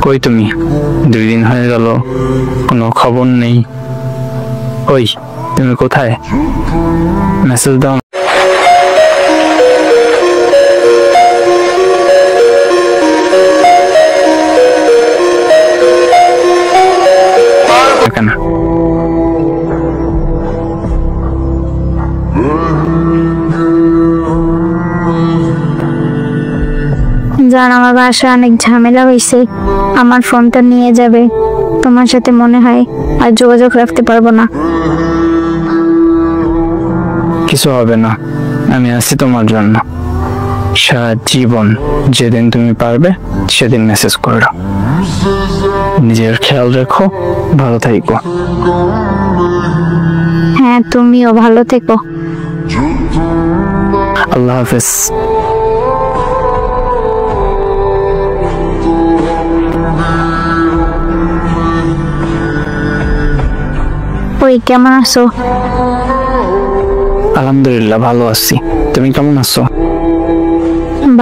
কই তুমি? 2 দিন হয়ে গেল, কোনো খবর নেই। ওই তুমি কোথায়? মেসেজ দাও কেন? জান, আমার বাসায় অনেক ঝামেলা হয়েছে। আমার ফোনটা নিয়ে যাবে। তোমার সাথে মনে হয় আর যোগাযোগ রাখতে পারবো না। কিছু হবে না, আমি আছি তোমার জন্য। সারা জীবন যেদিন তুমি পারবে সেদিন মেসেজ করো। নিজের খেয়াল রেখো, ভালো থাকো। হ্যাঁ, তুমিও ভালো থেকো। আল্লাহ হাফেজ। ওই কেমন আছো? আলহামদুলিল্লাহ ভালো আছি, তুমি কেমন আছো?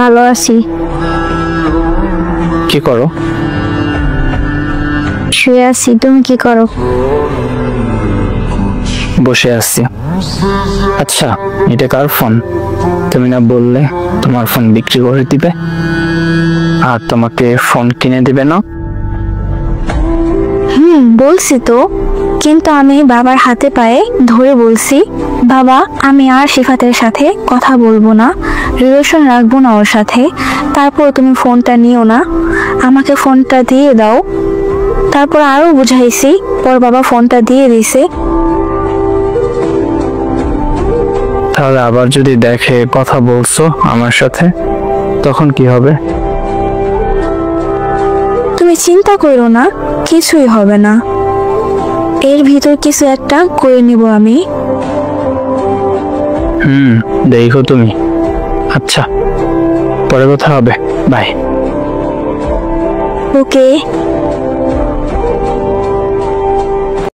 ভালো আছি। কি করো? শুয়ে আছি। তুমি কি করো? বসে আছি। আচ্ছা, এটা কার ফোন? তুমি না বললে তোমার ফোন বিক্রি করে দিবে আর তোমাকে ফোন কিনে দিবে না? বলছি তো, কিন্তু আমি বাবার হাতে পায়ে ধরে বলছি, বাবা আমি আর শিফাতের সাথে কথা বলবো না, রিলেশন রাখবো না ওর সাথে। তারপর তুমি ফোনটা নিও না, আমাকে ফোনটা দিয়ে দাও। তারপর আরো বুঝাইছি, পর বাবা ফোনটা দিয়ে দিছে। তাহলে আবার যদি দেখে কথা বলছো আমার সাথে, তখন কি হবে? তুমি চিন্তা করো না, কিছুই হবে না। এর ভিতর কিছু একটা করে নিব আমি। দেখো তুমি। আচ্ছা, পরে কথা হবে। বাই। ওকে।